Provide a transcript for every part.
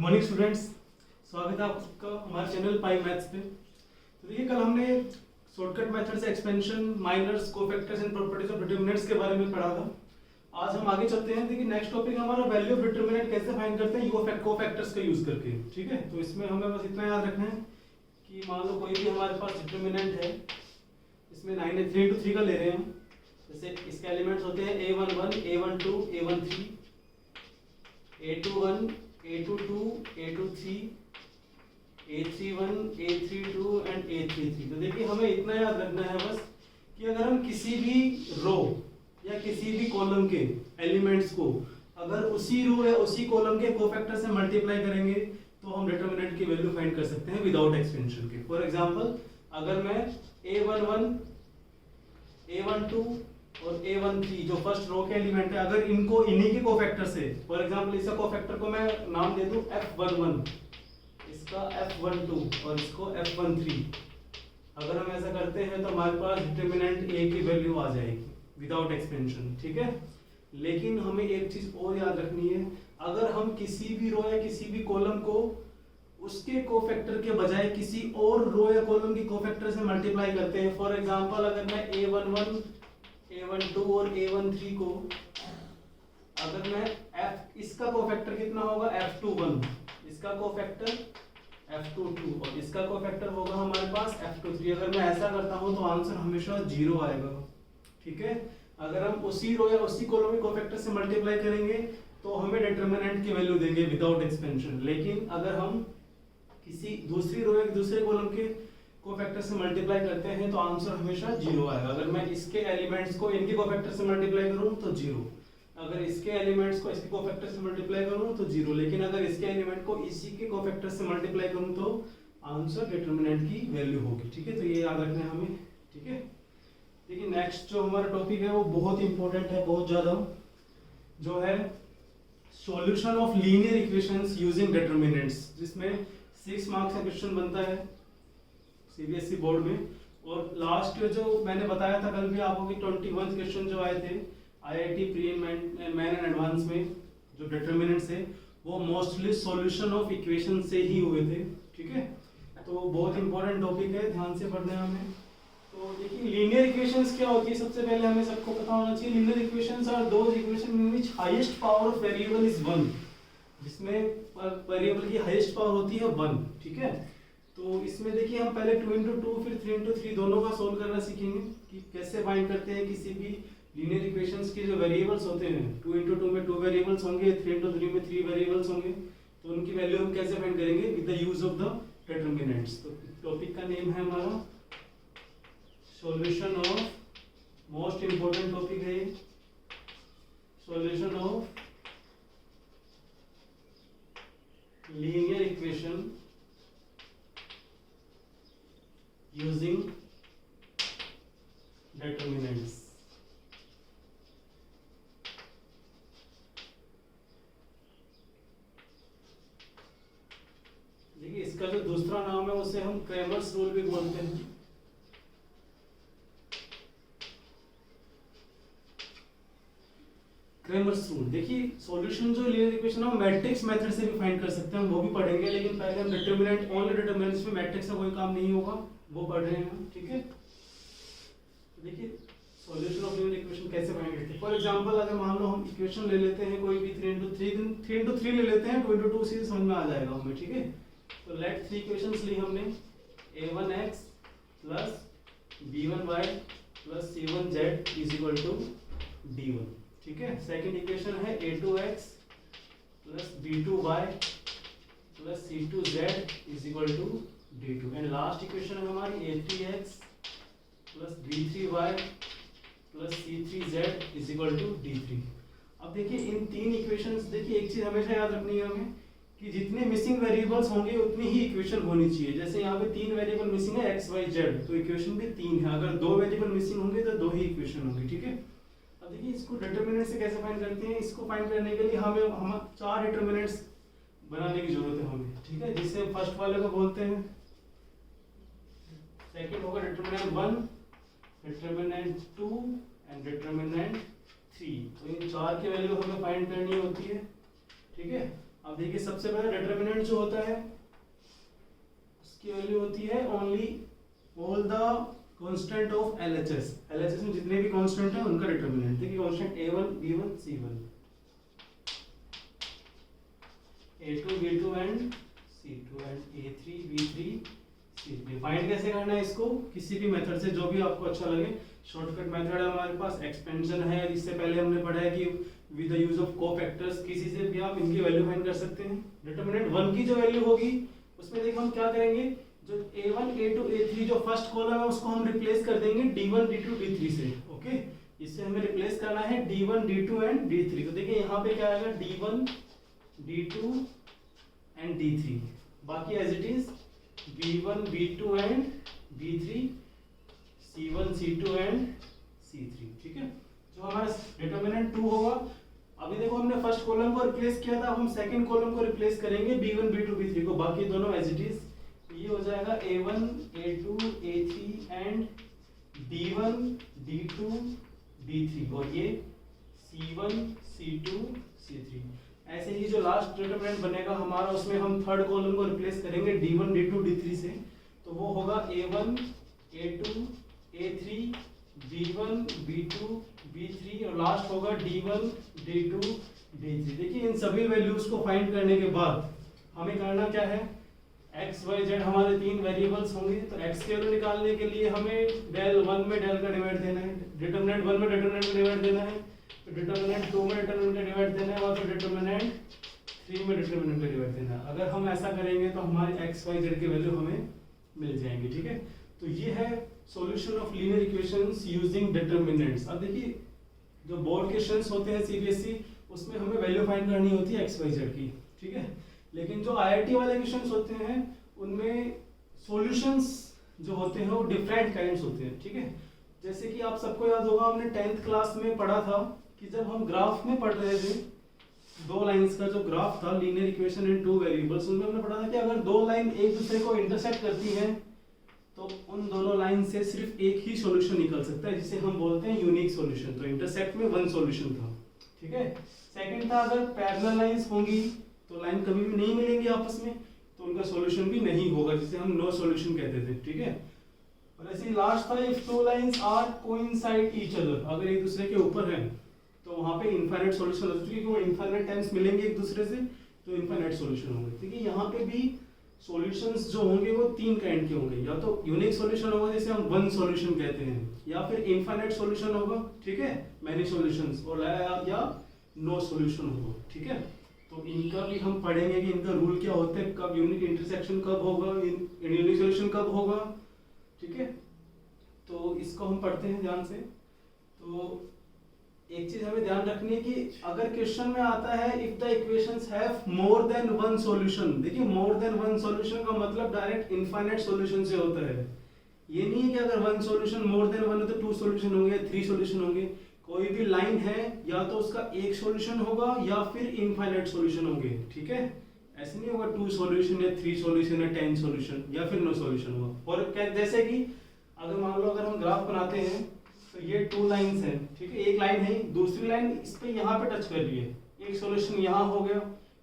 Morning students, स्वागत है आपका हमारे चैनल पाई मैथ्स पे। तो देखिए, कल हमने शॉर्टकट मेथड से expansion, minors, cofactors and properties of determinants के बारे में पढ़ा था। आज हम आगे चलते हैं। देखिए, नेक्स्ट टॉपिक हमारा वैल्यू ऑफ डिटरमिनेंट कैसे फाइंड करते हैं कोफैक्टर्स का यूज करके। ठीक है, तो इसमें हमें बस इतना याद रखना है कि मान लो कोई भी हमारे पास डिटरमिनेंट है, इसमें 9 है, 3 into 3 का ले रहे हैं हम। जैसे इसके एलिमेंट्स होते हैं a11, a12, a13, a21, a22, a23, a31, a32 and a33। तो देखिए, हमें इतना याद रखना है बस कि अगर हम किसी भी रो या किसी भी कॉलम के एलिमेंट्स को अगर उसी रो या उसी कॉलम के कोफैक्टर से मल्टीप्लाई करेंगे तो हम डिटरमिनेंट की वैल्यू फाइंड कर सकते हैं विदाउट एक्सपेंशन के। फॉर एग्जांपल, अगर मैं a11, a12 और a13 जो फर्स्ट रो के एलिमेंट है, अगर इनको इन्हीं के कोफैक्टर से, फॉर एग्जांपल इसका कोफैक्टर को मैं नाम दे दूं f11, इसका f12 और इसको f13, अगर हम ऐसा करते हैं तो हमारे पास डिटरमिनेंट a की वैल्यू आ जाएगी विदाउट एक्सपेंशन। ठीक है, लेकिन हमें एक चीज और याद रखनी है, अगर हम किसी भी रो या किसी भी कॉलम को उसके कोफैक्टर के बजाय किसी और रो या कॉलम की कोफैक्टर से मल्टीप्लाई करते हैं, फॉर एग्जांपल अगर मैं a11, a12 और a13 को अगर मैं f, इसका कोफैक्टर कितना होगा f21, इसका कोफैक्टर f22 और इसका कोफैक्टर होगा हमारे पास f23, अगर मैं ऐसा करता हूं तो आंसर हमेशा 0 आएगा। ठीक है, अगर हम उसी रो या उसी कॉलम के कोफैक्टर से मल्टीप्लाई करेंगे तो हमें डिटरमिनेंट की वैल्यू देंगे विदाउट एक्सपेंशन, लेकिन अगर हम किसी दूसरी रो या दूसरे कॉलम के कोफैक्टर से मल्टीप्लाई करते हैं तो आंसर हमेशा 0 आएगा। अगर मैं इसके एलिमेंट्स को इनके कोफैक्टर से मल्टीप्लाई करूं तो 0, अगर इसके एलिमेंट्स को इसके कोफैक्टर से मल्टीप्लाई करूं तो 0, लेकिन अगर इसके एलिमेंट को इसी के कोफैक्टर से मल्टीप्लाई करूं तो आंसर डिटरमिनेंट की वैल्यू होगी। ठीक है, तो ये याद रखना है हमें। ठीक है, देखिए नेक्स्ट जो हमारा टॉपिक है वो बहुत इंपॉर्टेंट है, बहुत ज्यादा, जो है solution of linear equations using determinants, जिसमें 6 मार्क्स का क्वेश्चन बनता है सीबीएसई बोर्ड में। और लास्ट जो मैंने बताया था कल भी आपको कि 21 क्वेश्चन जो आए थे IIT pre main and advance में, जो डिटरमिनेंट्स है वो मोस्टली सॉल्यूशन ऑफ इक्वेशन से ही हुए थे। ठीक है, तो बहुत इंपॉर्टेंट टॉपिक है, ध्यान से पढ़ना है हमें। तो देखिए, लीनियर इक्वेशंस क्या होती है, सबसे पहले हमें सबको पता होना चाहिए। Linear equations are those equation in which highest power of variable is 1, जिसमें वेरिएबल की हाईएस्ट पावर होती है 1। ठीक है, तो इसमें देखिए हम पहले 2 into 2 फिर 3 into 3 दोनों का सोल्व करना सीखेंगे कि कैसे फाइंड करते हैं किसी भी लीनियर इक्वेशंस के जो वेरिएबल्स होते हैं। 2 into 2 में 2 वेरिएबल्स होंगे, 3 into 3 में 3 वेरिएबल्स होंगे, तो उनकी वैल्यू हम कैसे फाइंड करेंगे with the use of the determinants. तो टॉपिक का नेम है हमारा solution of, most important topic है ये, solution of linear equation using determinants। देखिए, इसका जो दूसरा नाम है उसे हम क्रेमर्स रूल भी बोलते हैं। क्रेमर्स रूल, देखिए सॉल्यूशन जो लीनियर इक्वेशन है मैट्रिक्स मेथड से भी फाइंड कर सकते हैं, हम वो भी पढ़ेंगे, लेकिन पहले हम डिटरमिनेंट, ओनली डिटरमिनेंट्स में मैट्रिक्स का कोई काम नहीं होगा, वो पढ़ रहे हैं हम। ठीक है, तो देखिए सॉल्यूशन ऑफ लीनियर इक्वेशन कैसे फाइंड करते हैं। फॉर एग्जांपल, अगर मान लो हम इक्वेशन ले लेते हैं कोई भी 3 into 3 ले लेते हैं, 2 into 2 से समझ में आ जाएगा हमें। ठीक है, तो लेट 3 इक्वेशंस ली हमने, a1x plus b1y plus c1z is equal to d1। ठीक है, सेकंड इक्वेशन है a2x plus b2y plus c2z is equal to d2, and last equation है हमारी a3x plus b3y plus c3z is equal to d3। अब देखिए इन तीन equations, देखिए एक चीज हमेशा याद रखनी है हमें कि जितने मिसिंग वेरिएबल्स होंगे उतनी ही इक्वेशन होनी चाहिए। जैसे यहाँ पे 3 वेरिएबल मिसिंग है x y z, तो इक्वेशन भी 3 है। अगर 2 वेरिएबल मिसिंग होंगे तो 2 ही इक्वेशन होंगी। ठीक है, अब देखिए इसको डिटरमिनेंट से कैसे फाइंड करते हैं। इसको फाइंड करने के लिए हमें 4 डिटरमिनेंट्स बनाने की जरूरत है हमें। ठीक है, जिससे फर्स्ट वाले को बोलते हैं, सेकंड होगा डिटरमिनेंट 1, डिटरमिनेंट 2 एंड डिटरमिनेंट 3। तो इन 4 की वैल्यू हमें फाइंड करनी होती है। ठीक है, अब अब देखिए सबसे पहले डिटर्मिनेंट जो होता है उसकी वैल्यू होती है only all the constant of LHS. LHS में जितने भी कांस्टेंट है उनका डिटर्मिनेंट। देखिए constant a1 b1 c1 a2 b2 and c2 and a3 b3 c3। Find कैसे करना है इसको? किसी भी मेथड से, जो भी आपको अच्छा लगे। शॉर्टकट मेथड है हमारे पास, एक्सपेंशन है, इससे पहले हमने पढ़ा है कि with the use of cofactors किसी से भी आप इनकी वैल्यू फाइंड कर सकते हैं। डिटर्मिनेंट 1 की जो वैल्यू होगी उसमें देखो हम क्या करेंगे, जो a1 a2 a3 जो फर्स्ट कॉलम है उसको हम रिप्लेस कर देंगे d1 d2 d3 से। ओके, इससे हमें रिप्लेस करना है d1 d2 एंड d3। तो देखिए यहाँ पे क्या आएगा, d1 d2 एंड d3। बाकी as it is b1 b2 and b3, c1 c2 and c3। ठीक है, जो हमारा डिटर्मिनेंट 2 होगा। अभी देखो हमने फर्स्ट कॉलम को रिप्लेस किया था, हम सेकंड कॉलम को रिप्लेस करेंगे b1 b2 b3 को। बाकी दोनों एज इट इज, ये हो जाएगा a1 a2 a3 and d1 d2 d3 और ये c1 c2 c3। ऐसे ही जो लास्ट डिटर्मिनेंट बनेगा हमारा, उसमें हम थर्ड कॉलम को रिप्लेस करेंगे d1 d2 d3 से। तो वो होगा a1 a2 a3 b1 b2 b3 और लास्ट होगा d1 d2 d3। देखिए इन सभी वैल्यूज को फाइंड करने के बाद हमें करना क्या है, x y z हमारे 3 वेरिएबल्स होंगे। तो x के वैल्यू निकालने के लिए हमें डेल 1 में डेल का डिवाइड देना है, डिटर्मिनेंट 1 में डिटर्मिनेंट का डिवाइड देना है, फिर डिटर्मिनेंट 2 में डिटर्मिनेंट का डिवाइड देना है और फिर डिटर्मिनेंट 3 में डिटर्मिनेंट का डिवाइड देना है। अगर हम ऐसा करेंगे तो हमारे x y z की वैल्यू हमें मिल जाएंगी। ठीक है, तो ये है solution of linear equations using determinants. अब देखिए जो बोर्ड क्वेश्चंस होते हैं सीबीएसई, उसमें हमें वैल्यू फाइंड करनी होती है एक्स वाई जेड की। ठीक है, लेकिन जो आईआईटी वाले क्वेश्चंस होते हैं उनमें सॉल्यूशंस जो होते हैं वो डिफरेंट काइंड्स होते हैं। ठीक है, जैसे कि आप सबको याद होगा, हमने 10th क्लास में पढ़ा था कि जब हम ग्राफ में पढ़ रहे थे, 2 लाइंस का जो ग्राफ था, लीनियर इक्वेशन इन 2 वेरिएबल्स, उनमें हमने पढ़ा था कि अगर 2 लाइन एक दूसरे को इंटरसेक्ट करती हैं तो उन दोनों लाइन से सिर्फ एक ही सॉल्यूशन निकल सकता है, जिसे हम बोलते हैं यूनिक सॉल्यूशन। तो इंटरसेक्ट में 1 सॉल्यूशन था। ठीक है, सेकंड था अगर पैरेलल लाइंस होंगी तो लाइन कभी भी नहीं मिलेंगी आपस में, तो उनका सॉल्यूशन भी नहीं होगा, जिसे हम नो सॉल्यूशन कहते थे। ठीक है, और ऐसे लास्ट था if 2 lines are coincide each other, अगर एक दूसरे के ऊपर है तो वहां पे इनफाइनाइट सॉल्यूशन होता है, क्योंकि वो इनफाइनाइट टाइम्स मिलेंगे एक दूसरे से, तो इनफाइनाइट सॉल्यूशन होंगे। ठीक है, यहाँ पे भी सॉल्यूशंस जो होंगे वो 3 काइंड के होंगे, या तो यूनिक सॉल्यूशन होगा जिसे हम 1 सॉल्यूशन कहते हैं, या फिर इनफाइनाइट सॉल्यूशन होगा, ठीक है, मैनी सॉल्यूशंस, और या नो सॉल्यूशन होगा। ठीक है, तो इनका भी हम पढ़ेंगे कि इनका रूल क्या होता है, कब यूनिक इंटरसेक्शन कब होगा, यूनिक सॉल्यूशन कब होगा। ठीक है, तो इसको हम पढ़ते हैं ध्यान से। तो एक चीज हमें ध्यान रखनी है कि अगर क्वेश्चन में आता है if the equations have more than 1 solution, देखिए मोर देन 1 सॉल्यूशन का मतलब डायरेक्ट इनफाइनाइट सॉल्यूशन से होता है। ये नहीं है कि अगर 1 सॉल्यूशन मोर देन 1 है तो 2 सॉल्यूशन होंगे, 3 सॉल्यूशन होंगे। कोई भी लाइन है या तो उसका एक सॉल्यूशन होगा या फिर इनफाइनाइट सॉल्यूशन होंगे। ठीक है, ऐसे नहीं होगा 2 सॉल्यूशन या 3 सॉल्यूशन या 10 सॉल्यूशन या फिर नो सॉल्यूशन होगा। और जैसे कि अगर मान लो अगर हम ग्राफ बनाते हैं तो ये 2 लाइंस हैं। ठीक है, एक लाइन है, दूसरी लाइन इस पे यहाँ पे टच कर रही है, एक सॉल्यूशन यहाँ हो गया,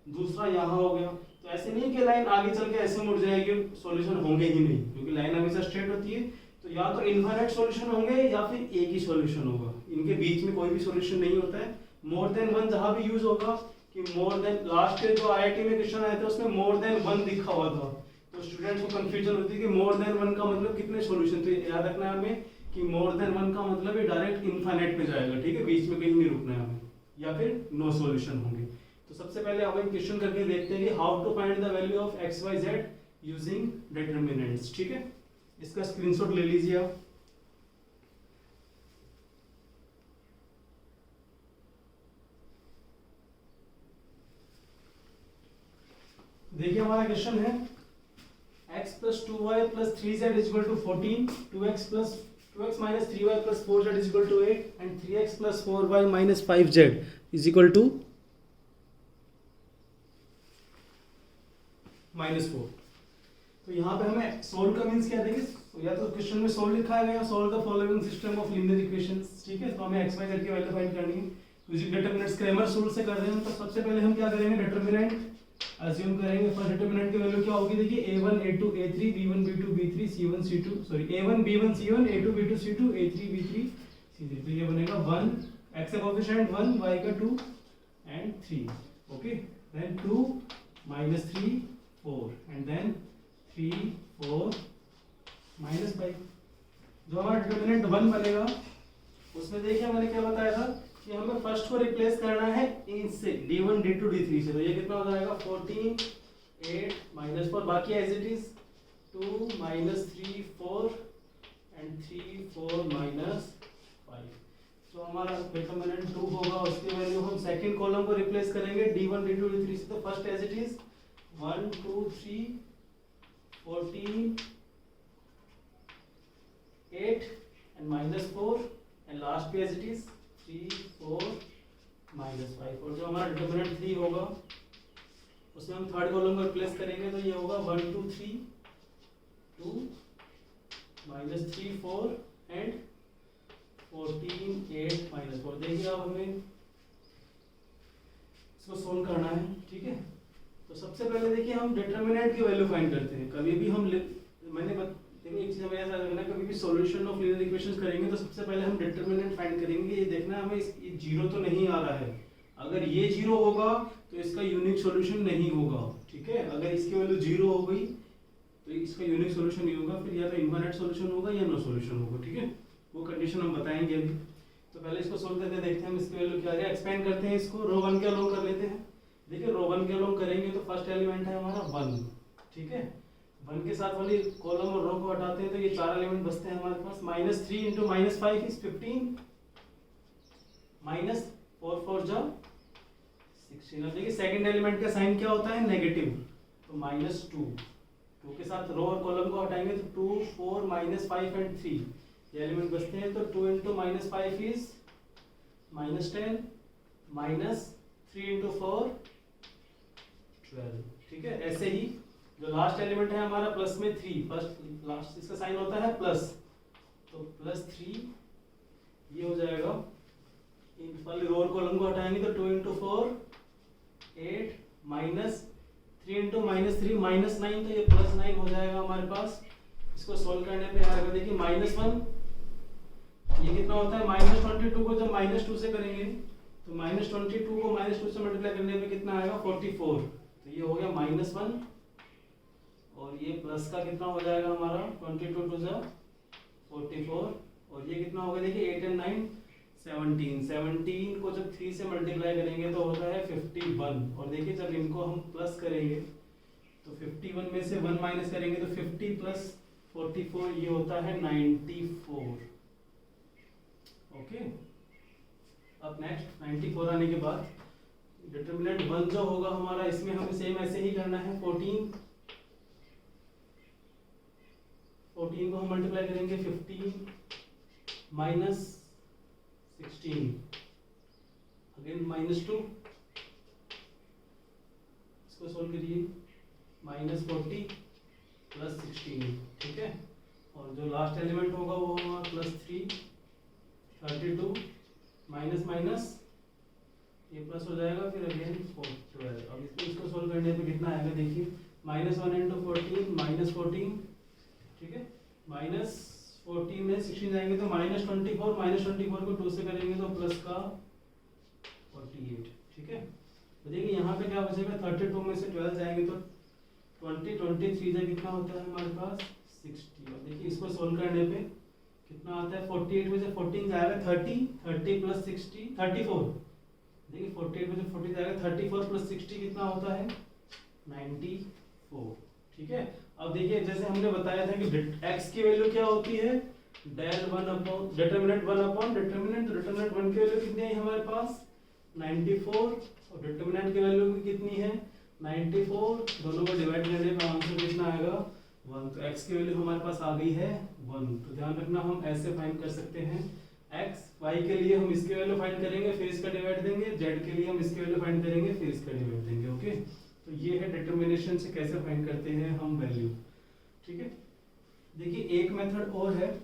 दूसरा यहाँ हो गया। तो ऐसे नहीं कि लाइन आगे चल के ऐसे मुड़ जाएगी, सॉल्यूशन होंगे ही नहीं, क्योंकि लाइन हमेशा स्ट्रेट होती है। तो या तो इनफाइनाइट सॉल्यूशन होंगे या फिर एक ही सॉल्यूशन होगा, इनके बीच में कोई भी सॉल्यूशन नहीं होता है। मोर देन 1 जहां भी यूज होगा कि मोर देन, लास्ट के जो आईआईटी में क्वेश्चन आए थे उसमें मोर देन 1 लिखा हुआ था, तो स्टूडेंट्स को कंफ्यूजन होती है कि मोर देन 1 का मतलब कितने सॉल्यूशन। तो याद रखना है हमें कि मोर देन 1 का मतलब ये डायरेक्ट इनफाइनाइट पे जाएगा। ठीक है, बीच में कहीं नहीं रुकना है हमें, या फिर नो सॉल्यूशन होंगे। तो सबसे पहले हम एक क्वेश्चन करके देखते हैं कि how to find the value of X Y Z using determinants. ठीक है, इसका स्क्रीनशॉट ले लीजिए आप। देखिए हमारा क्वेश्चन है x plus 2y plus 3z is equal to 14, 2x minus 3y plus 4z is equal to 8 and 3x plus 4y minus 5z is equal to -4। तो यहाँ पे हमें सोल्व का मीन्स क्या देंगे, तो या तो क्वेश्चन में सोल्व लिखा है या solve the following system of linear equations. ठीक है, तो हमें x y z की वैल्यू फाइंड करनी है यूजिंग डिटरमिनेंट्स। क्रैमर्स रूल से कर रहे हैं। तो सबसे पहले हम क्या करेंगे, डिटरमिनेंट अज्यूम करेंगे फर्स्ट डिटरमिनेंट की वैल्यू क्या होगी, देखिए a1 a2 a3 b1 b2 b3 c1 c2 sorry a1 b1 c1 a2 b2 c2 a3 b3 c3, तो ये बनेगा 1, x का कोएफिशिएंट 1, y का 2 and 3, okay, then 2 minus 3 4 and then 3 4 minus 5, जो हमारा डिटरमिनेंट 1 बनेगा उसमें देखिए मैंने क्या बताया था कि हमें फर्स्ट को रिप्लेस करना है इनसे d1 d2 d3 से, तो ये कितना हो जाएगा 14 8 minus 4, बाकी as it is 2 minus 3 4 and 3 4 minus 5, तो हमारा डिटरमिनेंट 2 होगा, उसकी वैल्यू हम सेकंड कॉलम को रिप्लेस करेंगे d1 d2 d3 से, तो first as it is 1 2 3 14 8 and minus 4 and last पे as it is 3 4 minus 5, और जो हमारा डिटरमिनेंट 3 होगा उसमें हम थर्ड कॉलम को रिप्लेस करेंगे, तो ये होगा 1 2 3 2 minus 3 4 and 14 8 minus 4, देखिए अब हमें इसको सोल्व करना है, ठीक है। तो सबसे पहले देखिए हम डिटरमिनेंट की वैल्यू फाइंड करते हैं, कभी भी हम देखिए एक चीज हमें ऐसा लगना, कभी भी सॉल्यूशन ऑफ लीनियर इक्वेशंस करेंगे तो सबसे पहले हम डिटरमिनेंट फाइंड करेंगे, ये देखना हमें ये जीरो तो नहीं आ रहा है, अगर ये जीरो होगा तो इसका यूनिक सॉल्यूशन नहीं होगा, ठीक है, अगर इसकी वैल्यू जीरो हो गई तो इसका यूनिक सॉल्यूशन नहीं होगा, फिर या तो इनफाइनाइट सॉल्यूशन होगा या नो सॉल्यूशन होगा, ठीक है, वो कंडीशन हम बताएंगे अभी। तो पहले इसको सोल्व करके देखते हैं हम इसकी वैल्यू क्या आ रही है, एक्सपेंड करते हैं इसको, रो 1 के अलोंग कर लेते हैं, देखिए रो 1 के अलोंग करेंगे तो फर्स्ट एलिमेंट है हमारा 1, ठीक है, 1 के साथ वाली कॉलम और रो को हटाते हैं तो ये चार एलिमेंट बचते हैं हमारे पास, -3 × -5 इज 15 माइनस 4 4 जा 16, अब देखिए सेकंड एलिमेंट का साइन क्या होता है, नेगेटिव, तो -2, 2 के साथ रो और कॉलम को हटाएंगे तो 2 4 -5 एंड 3 ये एलिमेंट बचते हैं, तो 2 × -5 इज -10 -3 × 4 12, ठीक है। ऐसे ही जो लास्ट एलिमेंट है हमारा प्लस में 3, फर्स्ट लास्ट इसका साइन होता है प्लस, तो +3 ये हो जाएगा, इन वाले रो और कॉलम को हटाएंगे तो 2 × 4 8 -3 × -3 -9, तो ये +9 हो जाएगा हमारे पास। इसको सोल्व करने पे आएगा, देखिए -1 ये कितना होता है, -22 को जब -2 से करेंगे तो -22 को -2 से मल्टीप्लाई करने पे कितना आएगा 44, तो ये हो गया -1, और ये प्लस का कितना हो जाएगा हमारा 22 2 जा 44, और ये कितना होगा देखिए 8 and 9 17 को जब 3 से मल्टीप्लाई करेंगे तो होता है 51, और देखिए जब इनको हम प्लस करेंगे तो 51 में से 1 माइनस करेंगे तो 50 + 44 ये होता है 94, ओके। अब नेक्स्ट 94 आने के बाद डिटरमिनेंट 1 जो होगा हमारा, इसमें हमें सेम ऐसे ही करना है, 14 को हम मल्टीप्लाई करेंगे 15 -16 अगेन -2, इसको सोल्व करिए, -40 + 16, ठीक है, और जो लास्ट एलिमेंट होगा वो होगा +3 32 माइनस माइनस ये प्लस हो जाएगा, फिर अगेन 12, अब इसको सोल्व करने पे कितना आएगा देखिए, -1 × 14 -14, ठीक है, -14 में 16 जाएंगे तो -24 -24 को 2 से करेंगे तो प्लस का 48, ठीक है। तो देखिए यहाँ पे क्या बचेगा, 32 में से 12 जाएंगे तो 23 से कितना होता है हमारे पास 60, और देखिए इसको सोल्व करने पे कितना आता है, 48 में से 14 जाएगा 30 + 60 34, देखिए 48 में से 40 जाएगा 34 + 60 कितना होता है 94, ठीक है। अब देखिए जैसे हमने बताया था कि x की वैल्यू क्या होती है, डिटरमिनेंट 1 अपॉन डिटरमिनेंट, तो डिटरमिनेंट 1 की वैल्यू कितनी है हमारे पास 94, और डिटरमिनेंट की वैल्यू कितनी है 94, दोनों को डिवाइड करने पर आंसर कितना आएगा 1, तो x की वैल्यू हमारे पास आ गई है 1। तो ध्यान रखना हम ऐसे फाइंड कर सकते हैं, x y के लिए हम इसकी वैल्यू फाइंड करेंगे फिर इसका डिवाइड देंगे, z के लिए हम इसकी वैल्यू फाइंड करेंगे फिर इसका डिवाइड देंगे, ओके। तो ये है डिटरमिनेशन से कैसे फाइंड करते हैं हम वैल्यू, ठीक है। देखिए एक मेथड और है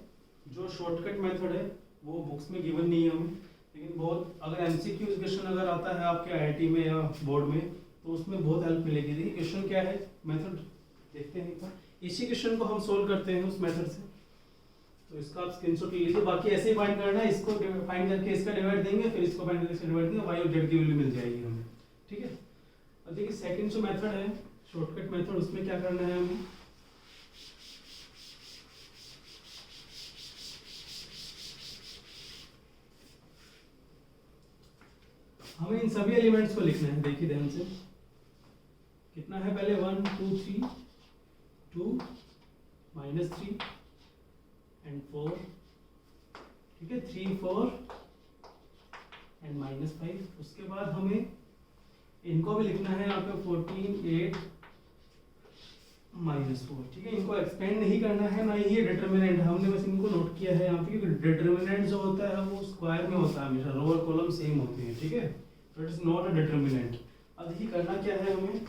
जो शॉर्टकट मेथड है, वो बुक्स में गिवन नहीं है हमें, लेकिन बहुत अगर एमसीक्यू क्वेश्चन अगर आता है आपके आईआईटी में या बोर्ड में तो उसमें बहुत हेल्प मिलेगी। देखिए क्वेश्चन क्या है, मेथड देखते हैं एक बार। इसी क्वेश्चन को हम सोल्व करते हैं उस मेथड से, तो इसका आप स्क्रीनशॉट ले लीजिए। बाकी ऐसे ही फाइंड करना है, इसको फाइंड करके इसका डिवाइड देंगे, फिर इसको फाइंड करके इसका डिवाइड देंगे, वाई और जेड की वैल्यू मिल जाएगी हमें, ठीक है। अब देखिए सेकंड जो मेथड है शॉर्टकट मेथड, उसमें क्या करना है हमें, हमें इन सभी एलिमेंट्स को लिखना है। देखिए ध्यान से कितना है, पहले 1 2 3 2 -3 एंड 4, ठीक है, 3 4 एंड -5। उसके बाद हमें इनको भी लिखना है यहाँ पे 14 8 -4, ठीक है। इनको एक्सपेंड नहीं करना है, ना ये डिटर्मिनेंट है, हमने बस इनको नोट किया है यहाँ पे, क्योंकि डिटर्मिनेंट जो होता है वो स्क्वायर में होता है हमेशा, रो और कॉलम सेम होते हैं, ठीक है, तो it is not a determinant. अब देखिए करना क्या है हमें,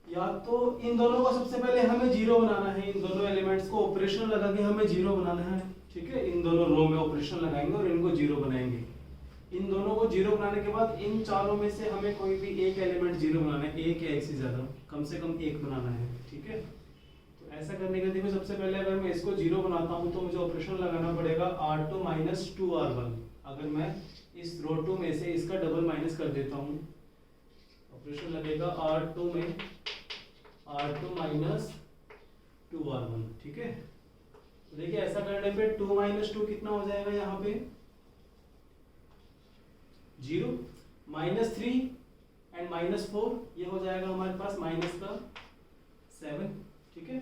या तो इन दोनों को सबसे पहले हमें जीरो बनाना है, इन दोनों एलिमेंट्स को ऑपरेशन लगा के हमें जीरो बनाना है, ठीक है। इन दोनों रो में ऑपरेशन लगाएंगे और इनको जीरो बनाएंगे। इन दोनों को जीरो बनाने के बाद इन चारों में से हमें कोई भी एक एलिमेंट जीरो बनाना है, एक या एक से ज्यादा, कम से कम एक बनाना है, ठीक है। तो ऐसा करने के लिए सबसे पहले अगर मैं इसको जीरो बनाता हूँ तो मुझे ऑपरेशन लगाना पड़ेगा R2 - 2R1। अगर मैं इस रो 2 में से इसका डबल माइनस कर देता हूँ, ऑपरेशन लगेगा R2 में R2 - 2R1, ठीक है। तो देखिए ऐसा करने पे 2 - 2 कितना हो जाएगा यहाँ पे 0, -3 एंड -4 ये हो जाएगा हमारे पास -7, ठीक है।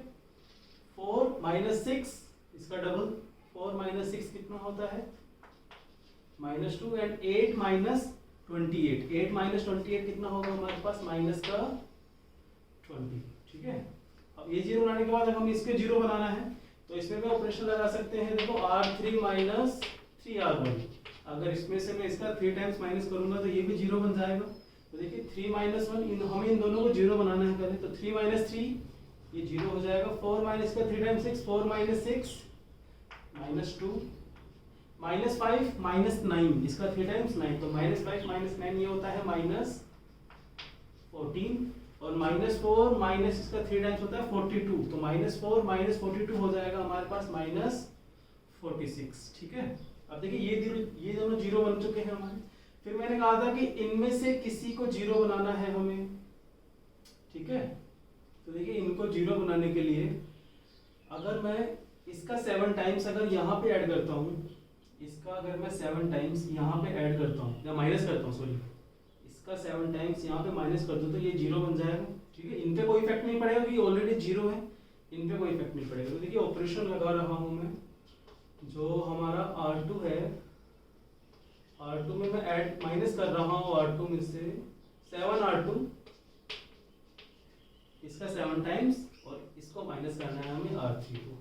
4 - 6 इसका डबल, 4 - 6 कितना होता है -2 एंड 8 - 28, 8 - 28 कितना होगा हमारे पास -20, ठीक है। अब ये जीरो बनाने के बाद हम इसके जीरो बनाना है, तो इसमें भी ऑपरेशन लगा सकते हैं। देखो R3 - 3R1, अगर इसमें से मैं इसका 3 टाइम्स माइनस करूंगा तो ये भी जीरो बन जाएगा। तो देखिए 3 - 1 हमें इन दोनों को जीरो बनाना है पहले, तो 3 - 3 ये जीरो हो जाएगा। 4 - इसका 3 टाइम्स 6, 4 - 6 -2, -5 -9 इसका 3 टाइम्स 9, तो -5 -9 ये होता है -14, और -4 माइनस इसका 3 टाइम्स होता है 42, तो -4 -42 हो जाएगा हमारे पास -46, ठीक है। अब देखिए ये दोनों जीरो बन चुके हैं हमारे। फिर मैंने कहा था कि इनमें से किसी को जीरो बनाना है हमें, ठीक है। तो देखिए इनको जीरो बनाने के लिए अगर मैं इसका 7 टाइम्स अगर यहाँ पे ऐड करता हूँ, इसका अगर मैं 7 टाइम्स यहाँ पे ऐड करता हूँ या माइनस करता हूँ, सॉरी, इसका 7 टाइम्स यहाँ पे माइनस कर दूँ तो ये जीरो बन जाएगा, ठीक है। इन पे कोई इफेक्ट नहीं पड़ेगा क्योंकि ऑलरेडी जीरो है, इन पे कोई इफेक्ट नहीं पड़ेगा। तो देखिए ऑपरेशन लगा रहा हूँ मैं, जो हमारा R2 है, R2 में मैं ऐड माइनस कर रहा हूँ R2 में से 7R2, इसका 7 टाइम्स, और इसको माइनस करना है हमें R3 को,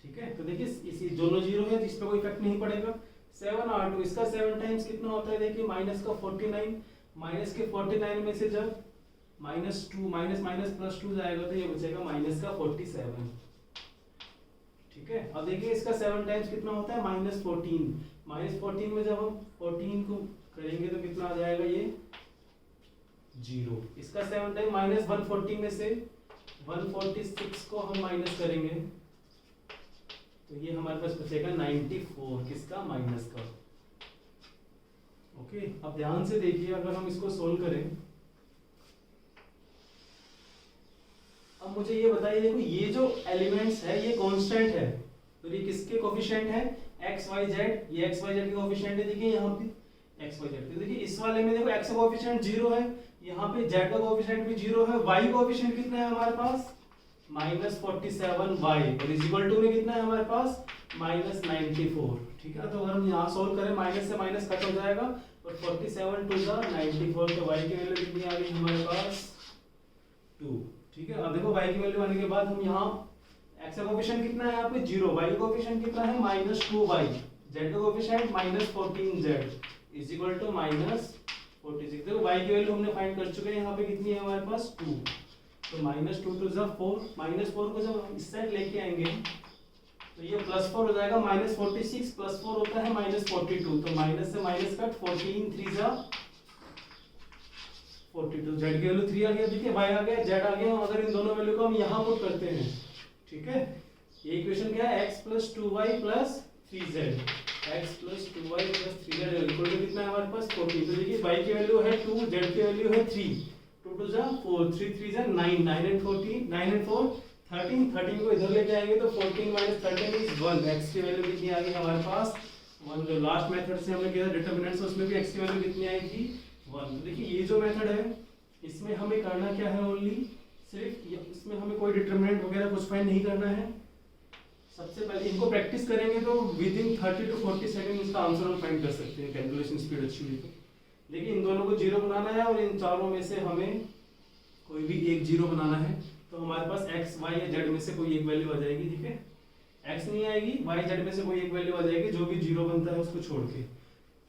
ठीक है। तो देखिए इसी दोनों जीरो है, इस पे कोई इफेक्ट नहीं पड़ेगा। 7R2 इसका 7 टाइम्स कितना होता है, देखिए माइनस का 49, माइनस के 49 में से जब -2 +2 जाएगा तो ये बचेगा -47, ठीक है। अब देखिए इसका 7 टाइम्स कितना होता है -14, -14 में जब हम 14 को करेंगे तो कितना आ जाएगा ये 0। इसका 7 टाइम -140 में से 146 को हम माइनस करेंगे तो ये हमारे पास बचेगा 94, किसका माइनस का, ओके। अब ध्यान से देखिए अगर हम इसको सोल्व करें, अब मुझे ये बताइए, देखो ये जो एलिमेंट्स है ये कांस्टेंट है, तो ये किसके कोफिशिएंट है x y z, ये x y z के कोफिशिएंट है, देखिए यहाँ पे x y z। तो देखिए इस वाले में देखो x का कोफिशिएंट 0 है, यहाँ पे z का कोफिशिएंट भी 0 है, y कोफिशिएंट कितना है हमारे पास -47y, और इज इक्वल टू में कितना है हमारे पास -94, ठीक है। तो अगर हम यहाँ सोल्व करें माइनस से माइनस कट हो जाएगा, और 47 टू द 94, तो y की वैल्यू कितनी आ गई हमारे पास 2, ठीक है। अब देखो y की वैल्यू आने के बाद हम यहाँ x का कोफिशिएंट कितना है यहाँ पे 0, y का कोफिशिएंट कितना है -2y, z का coefficient -14z is equal to -46। देखो y की वैल्यू हमने फाइंड कर चुके हैं, यहाँ पे कितनी है हमारे पास 2, तो -2 टू द 4, -4 को जब हम इस साइड लेके आएंगे तो ये +4 हो जाएगा, -46 +4 होता है -42, तो माइनस से माइनस कट, 14 3 जा 42 z की वैल्यू 3 आ गया, देखिए y आ गया, z आ गया। अगर इन दोनों वैल्यू को हम यहाँ पुट करते हैं, ठीक है, ये इक्वेशन क्या है, x + 2y + 3z, x + 2y + 3z equal to कितना है हमारे पास 40। तो देखिए y की वैल्यू है 2, z की वैल्यू है 3, 2 2 जा 4, 3 3 जा 9, 9 and 14, 9 and 4 13, 13 को इधर लेके आएंगे तो 14 - 13 इज 1। x की वैल्यू कितनी आ गई हमारे पास 1। जो लास्ट मेथड से हमने किया डिटरमिनेंट्स, उसमें भी x की वैल्यू कितनी आई थी 1। तो देखिए ये जो मेथड है इसमें हमें करना क्या है, ओनली सिर्फ इसमें हमें कोई डिटरमिनेंट वगैरह कुछ फाइंड नहीं करना है। सबसे पहले इनको प्रैक्टिस करेंगे तो विदिन 30 to 40 सेकंड इसका आंसर हम फाइंड कर सकते हैं, कैलकुलेशन स्पीड अच्छी हुई तो। देखिए इन दोनों को जीरो बनाना है और इन चारों में से हमें कोई भी एक जीरो बनाना है। तो हमारे पास x, y या z में से कोई एक वैल्यू आ जाएगी, ठीक है, x नहीं आएगी, y, z में से कोई एक वैल्यू आ जाएगी, जो भी जीरो बनता है उसको छोड़ के।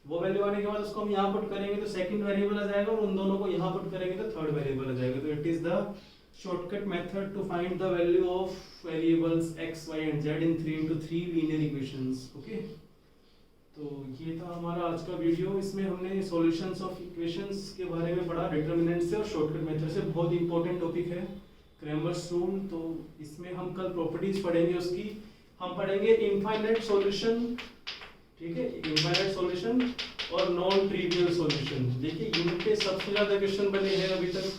वो वैल्यू आने के बाद उसको हम यहाँ पुट करेंगे तो सेकंड वेरिएबल आ जाएगा, और उन दोनों को यहाँ पुट करेंगे तो थर्ड वेरिएबल आ जाएगा। तो it is the shortcut method to find the value of variables x, y and z in 3x3 linear equations. Okay, तो ये था हमारा आज का वीडियो। इसमें हमने सॉल्यूशंस ऑफ इक्वेशंस के बारे में पढ़ा, डिटरमिनेंट से और शॉर्टकट मेथड से। बहुत इंपॉर्टेंट टॉपिक है क्रैमर्स रूल। तो इसमें हम कल प्रॉपर्टीज पढ़ेंगे उसकी, हम पढ़ेंगे इनफाइनाइट सॉल्यूशन, ठीक है, इनफाइनाइट सॉल्यूशन और नॉन ट्रिवियल सॉल्यूशन। देखिए इनके सबसे ज्यादा क्वेश्चन बने हैं अभी तक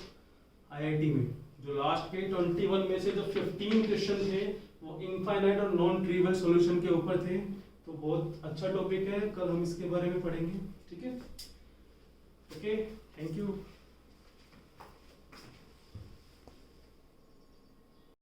आईआईटी में। जो लास्ट के 21 में से जो 15 क्वेश्चन थे वो इनफाइनाइट और नॉन ट्रिवियल सॉल्यूशन के ऊपर थे। तो बहुत अच्छा टॉपिक है, कल हम इसके बारे में पढ़ेंगे, ठीक है। Okay, thank you.